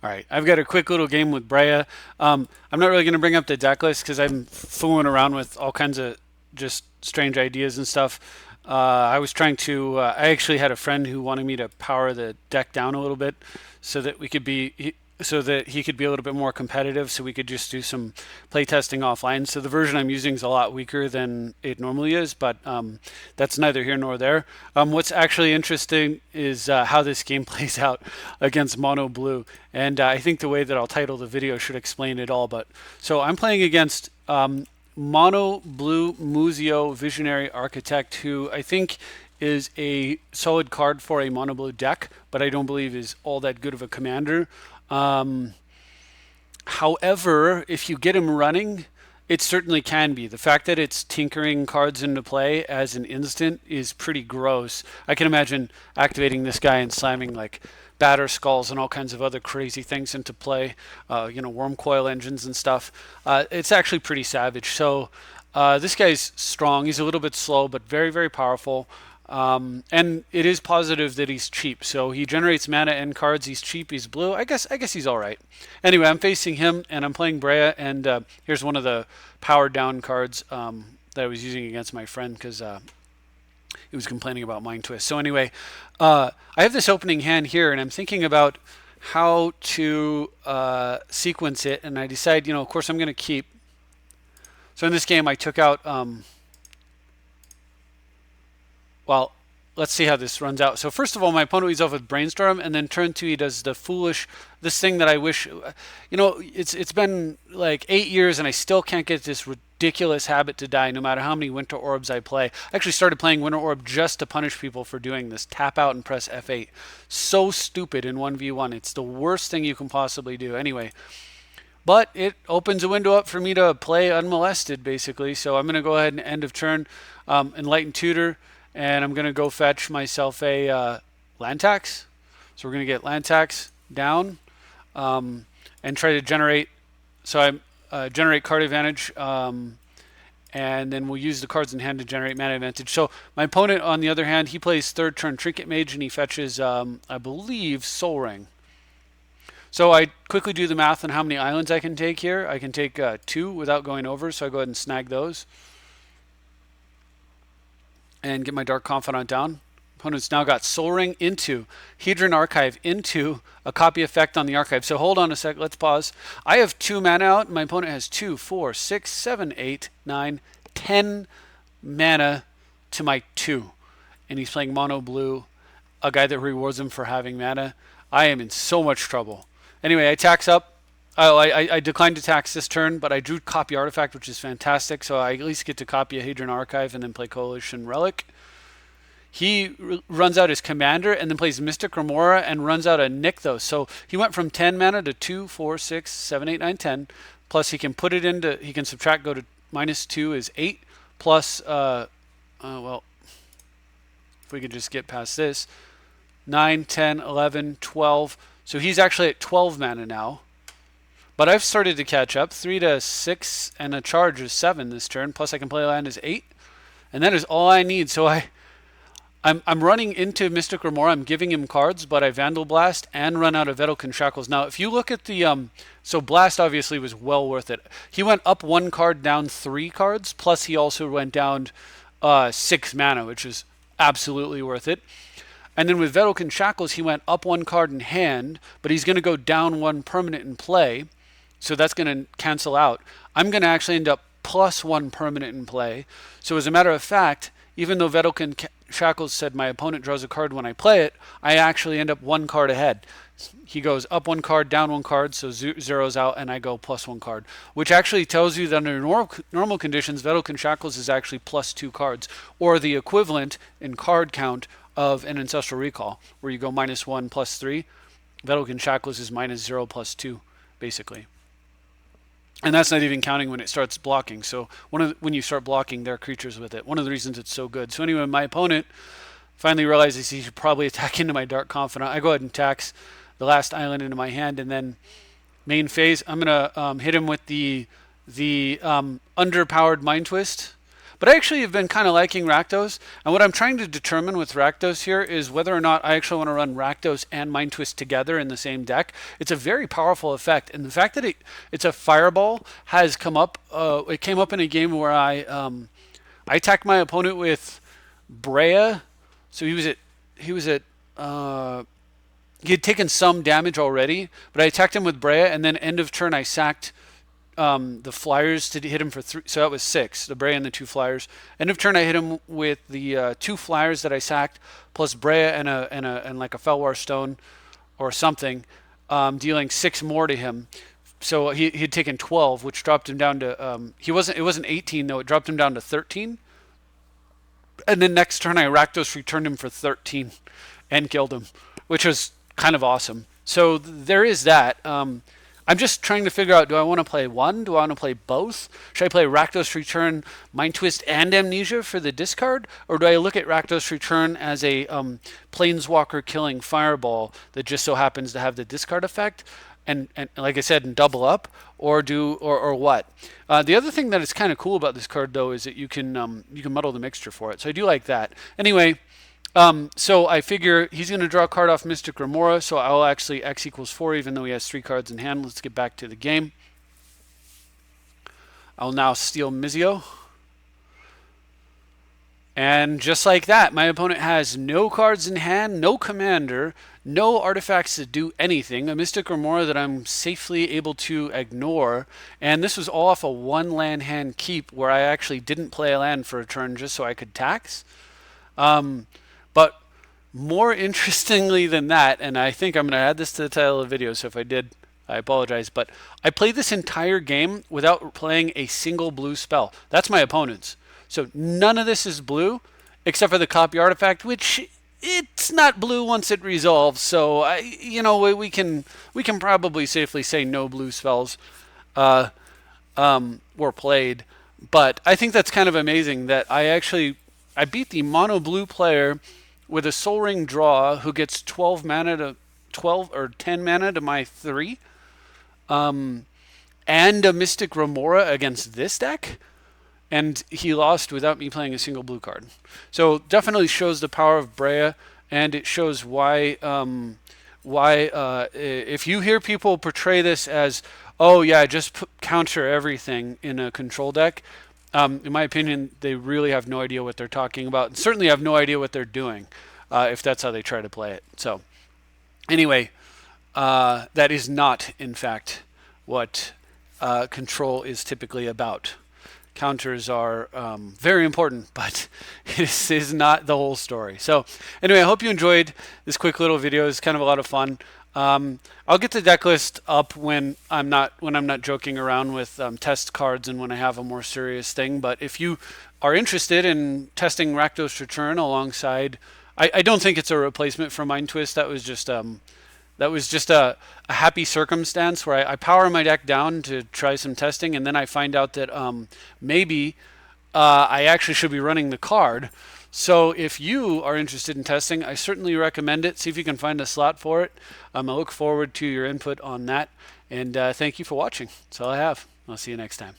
All right, I've got a quick little game with Breya. I'm not really going to bring up the deck list because I'm fooling around with all kinds of just strange ideas and stuff. I was trying to. I actually had a friend who wanted me to power the deck down a little bit so that we could so that he could be a little bit more competitive, so we could just do some playtesting offline. So the version I'm using is a lot weaker than it normally is, but that's neither here nor there. What's actually interesting is how this game plays out against Monoblue, and I think the way that I'll title the video should explain it all. But so I'm playing against Monoblue Muzio Visionary Architect, who I think is a solid card for a Monoblue deck, but I don't believe is all that good of a commander. Um, However, if you get him running, it certainly can be. The fact that it's tinkering cards into play as an instant is pretty gross. I can imagine activating this guy and slamming like batter skulls and all kinds of other crazy things into play, worm coil engines and stuff. It's actually pretty savage. So this guy's strong. He's a little bit slow, but very, very powerful. And it is positive that he's cheap. So he generates mana and cards. He's cheap. He's blue. I guess he's all right. Anyway, I'm facing him and I'm playing Breya. And here's one of the powered down cards that I was using against my friend because he was complaining about Mind Twist. So anyway, I have this opening hand here, and I'm thinking about how to sequence it. And I decide, of course, I'm going to keep. So in this game, I took out well, let's see how this runs out. So first of all, my opponent leads off with Brainstorm, and then turn two, he does the foolish, this thing that I wish, it's been like 8 years, and I still can't get this ridiculous habit to die, no matter how many Winter Orbs I play. I actually started playing Winter Orb just to punish people for doing this. Tap out and press F8. So stupid in 1v1. It's the worst thing you can possibly do. Anyway, but it opens a window up for me to play unmolested, basically. So I'm going to go ahead and end of turn, Enlightened Tutor, and I'm going to go fetch myself a land tax. So we're going to get land tax down and try to generate. So I generate card advantage, and then we'll use the cards in hand to generate mana advantage. So my opponent, on the other hand, he plays third turn Trinket Mage, and he fetches, I believe, Soul Ring. So I quickly do the math on how many islands I can take here. I can take 2 without going over, so I go ahead and snag those and get my Dark Confidant down. Opponent's now got Soul Ring into Hedron Archive into a copy effect on the archive. So hold on a sec. Let's pause. I have 2 mana out. My opponent has 2, 4, 6, 7, 8, 9, 10 mana to my 2. And he's playing Mono Blue, a guy that rewards him for having mana. I am in so much trouble. Anyway, I tax up. Oh, I declined to tax this turn, but I drew Copy Artifact, which is fantastic. So I at least get to copy a Hadron Archive and then play Coalition Relic. He runs out his Commander and then plays Mystic Remora and runs out a Nykthos. So he went from 10 mana to 2, 4, 6, 7, 8, 9, 10. Plus he can put it into, he can subtract, go to -2 is 8. Plus, well, if we could just get past this, 9, 10, 11, 12. So he's actually at 12 mana now. But I've started to catch up. 3 to 6 and a charge is 7 this turn. Plus I can play land is 8. And that is all I need. So I'm running into Mystic Remora. I'm giving him cards, but I Vandal Blast and run out of Vedalken Shackles. Now, if you look at the so Blast obviously was well worth it. He went up 1 card, down 3 cards. Plus he also went down 6 mana, which is absolutely worth it. And then with Vedalken Shackles, he went up 1 card in hand, but he's going to go down 1 permanent in play. So that's going to cancel out. I'm going to actually end up +1 permanent in play. So as a matter of fact, even though Vedalken Shackles said my opponent draws a card when I play it, I actually end up 1 card ahead. He goes up 1 card, down 1 card, so zeroes out, and I go +1 card, which actually tells you that under normal conditions, Vedalken Shackles is actually +2 cards, or the equivalent in card count of an Ancestral Recall, where you go -1 +3. Vedalken Shackles is -0 +2, basically. And that's not even counting when it starts blocking. So when you start blocking, there are creatures with it. One of the reasons it's so good. So anyway, my opponent finally realizes he should probably attack into my Dark Confidant. I go ahead and tax the last island into my hand, and then main phase, I'm going to hit him with the underpowered Mind Twist. But I actually have been kind of liking Rakdos. And what I'm trying to determine with Rakdos here is whether or not I actually want to run Rakdos and Mind Twist together in the same deck. It's a very powerful effect. And the fact that it's a fireball has come up. It came up in a game where I attacked my opponent with Breya. So he had taken some damage already, but I attacked him with Breya, and then end of turn I sacked the flyers to hit him for 3. So that was 6, the Breya and the 2 flyers. End of turn I hit him with the 2 flyers that I sacked, plus Breya and like a Felwar Stone or something, dealing 6 more to him. So he had taken 12, which dropped him down to it wasn't 18 though, it dropped him down to 13. And then next turn I Rakdos returned him for 13 and killed him, which was kind of awesome. So there is that. I'm just trying to figure out, do I want to play one? Do I want to play both? Should I play Rakdos Return, Mind Twist, and Amnesia for the discard? Or do I look at Rakdos Return as a Planeswalker killing fireball that just so happens to have the discard effect? And like I said, and double up, or what? The other thing that is kind of cool about this card, though, is that you can muddle the mixture for it. So I do like that. Anyway, so I figure he's going to draw a card off Mystic Remora, so I'll actually X equals 4, even though he has 3 cards in hand. Let's get back to the game. I'll now steal Mizio. And just like that, my opponent has no cards in hand, no commander, no artifacts that do anything, a Mystic Remora that I'm safely able to ignore, and this was all off a 1 land hand keep where I actually didn't play a land for a turn just so I could tax. But more interestingly than that, and I think I'm going to add this to the title of the video, so if I did, I apologize, but I played this entire game without playing a single blue spell. That's my opponent's. So none of this is blue, except for the copy artifact, which it's not blue once it resolves. So we can probably safely say no blue spells were played. But I think that's kind of amazing that I beat the Monoblue player with a Soul Ring draw who gets 12 mana to 12 or 10 mana to my 3, and a Mystic Remora against this deck. And he lost without me playing a single blue card. So definitely shows the power of Breya, and it shows why if you hear people portray this as, oh yeah, just counter everything in a control deck, in my opinion, they really have no idea what they're talking about, and certainly have no idea what they're doing if that's how they try to play it. So anyway, that is not, in fact, what control is typically about. Counters are very important, but this is not the whole story. So anyway, I hope you enjoyed this quick little video. It's kind of a lot of fun. I'll get the deck list up when I'm not joking around with test cards and when I have a more serious thing. But if you are interested in testing Rakdos Return alongside, I don't think it's a replacement for Mind Twist. That was just a happy circumstance where I power my deck down to try some testing, and then I find out that maybe I actually should be running the card. So if you are interested in testing, I certainly recommend it. See if you can find a slot for it. I look forward to your input on that, and thank you for watching. That's all I have. I'll see you next time.